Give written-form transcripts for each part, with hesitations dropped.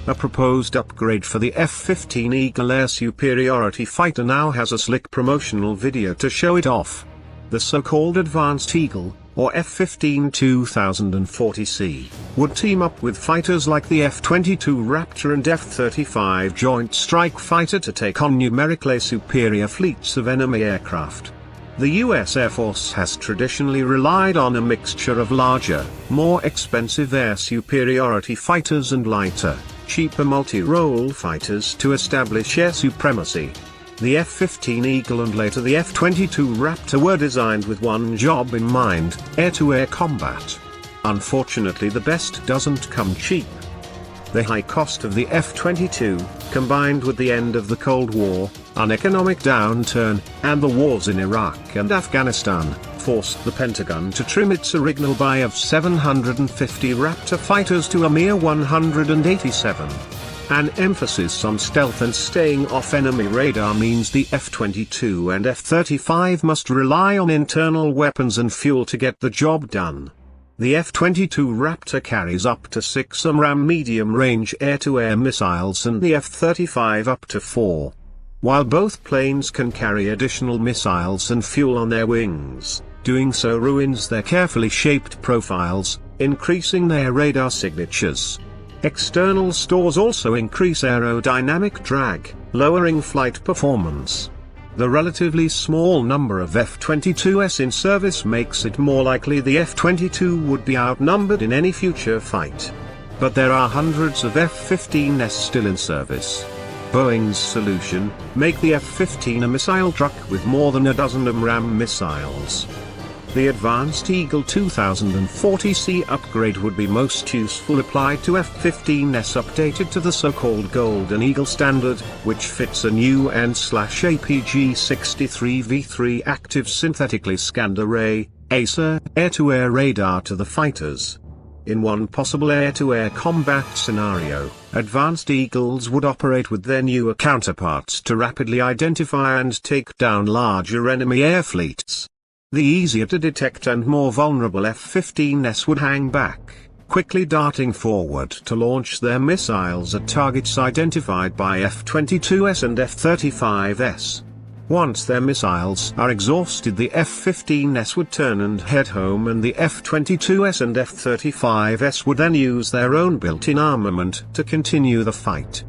A proposed upgrade for the F-15 Eagle air superiority fighter now has a slick promotional video to show it off. The so-called Advanced Eagle, or F-15 2040C, would team up with fighters like the F-22 Raptor and F-35 Joint Strike Fighter to take on numerically superior fleets of enemy aircraft. The US Air Force has traditionally relied on a mixture of larger, more expensive air superiority fighters and lighter, cheaper multi-role fighters to establish air supremacy. The F-15 Eagle and later the F-22 Raptor were designed with one job in mind: air-to-air combat. Unfortunately, the best doesn't come cheap. The high cost of the F-22, combined with the end of the Cold War, an economic downturn, and the wars in Iraq and Afghanistan, forced the Pentagon to trim its original buy of 750 Raptor fighters to a mere 187. An emphasis on stealth and staying off enemy radar means the F-22 and F-35 must rely on internal weapons and fuel to get the job done. The F-22 Raptor carries up to 6 AMRAAM medium-range air-to-air missiles and the F-35 up to 4. While both planes can carry additional missiles and fuel on their wings, doing so ruins their carefully shaped profiles, increasing their radar signatures. External stores also increase aerodynamic drag, lowering flight performance. The relatively small number of F-22s in service makes it more likely the F-22 would be outnumbered in any future fight. But there are hundreds of F-15s still in service. Boeing's solution: make the F-15 a missile truck with more than a dozen AMRAAM missiles. The Advanced Eagle 2040C upgrade would be most useful applied to F-15s updated to the so-called Golden Eagle standard, which fits a new AN/APG-63V3 active synthetically scanned array, ASA, air-to-air radar to the fighters. In one possible air-to-air combat scenario, Advanced Eagles would operate with their newer counterparts to rapidly identify and take down larger enemy air fleets. The easier-to-detect and more vulnerable F-15s would hang back, quickly darting forward to launch their missiles at targets identified by F-22s and F-35s. Once their missiles are exhausted, the F-15s would turn and head home, and the F-22s and F-35s would then use their own built-in armament to continue the fight.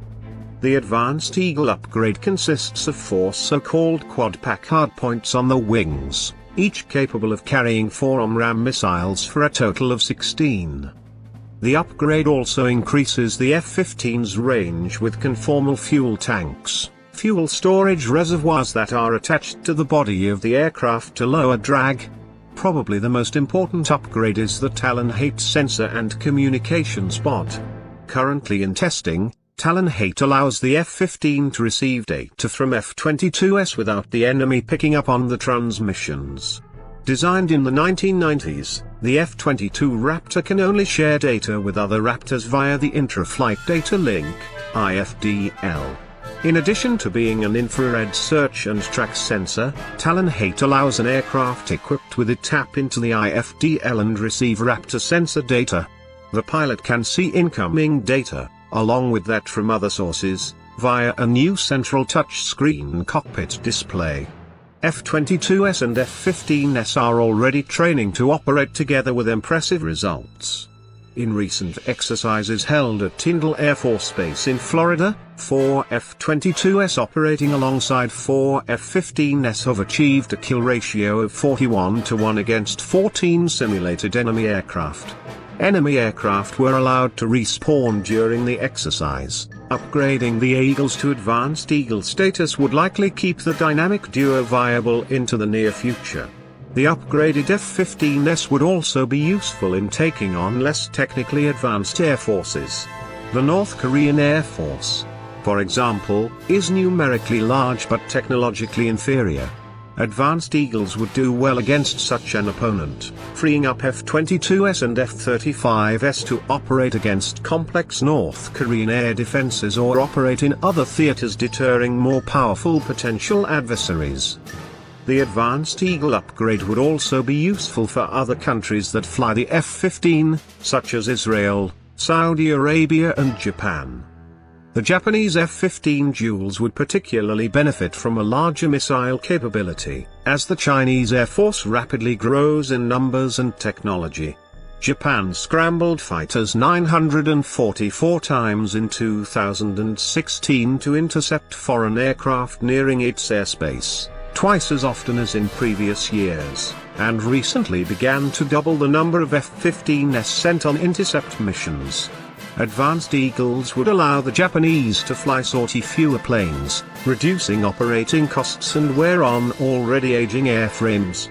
The Advanced Eagle upgrade consists of 4 so-called quad-pack hardpoints on the wings, each capable of carrying 4 AMRAAM missiles for a total of 16. The upgrade also increases the F-15's range with conformal fuel tanks, fuel storage reservoirs that are attached to the body of the aircraft to lower drag. Probably the most important upgrade is the Talon Height sensor and communications pod. Currently in testing, Talon Height allows the F-15 to receive data from F-22s without the enemy picking up on the transmissions. Designed in the 1990s, the F-22 Raptor can only share data with other Raptors via the Intra-Flight Data Link, IFDL. In addition to being an infrared search and track sensor, Talon Height allows an aircraft equipped with it tap into the IFDL and receive Raptor sensor data. The pilot can see incoming data, along with that from other sources, via a new central touchscreen cockpit display. F-22s and F-15s are already training to operate together with impressive results. In recent exercises held at Tyndall Air Force Base in Florida, 4 F-22s operating alongside 4 F-15s have achieved a kill ratio of 41-1 against 14 simulated enemy aircraft. Enemy aircraft were allowed to respawn during the exercise. Upgrading the Eagles to Advanced Eagle status would likely keep the dynamic duo viable into the near future. The upgraded F-15s would also be useful in taking on less technically advanced air forces. The North Korean Air Force, for example, is numerically large but technologically inferior. Advanced Eagles would do well against such an opponent, freeing up F-22s and F-35s to operate against complex North Korean air defenses or operate in other theaters, deterring more powerful potential adversaries. The Advanced Eagle upgrade would also be useful for other countries that fly the F-15, such as Israel, Saudi Arabia and Japan. The Japanese F-15 duels would particularly benefit from a larger missile capability, as the Chinese Air Force rapidly grows in numbers and technology. Japan scrambled fighters 944 times in 2016 to intercept foreign aircraft nearing its airspace, twice as often as in previous years, and recently began to double the number of F-15s sent on intercept missions. Advanced Eagles would allow the Japanese to fly sortie fewer planes, reducing operating costs and wear on already aging airframes.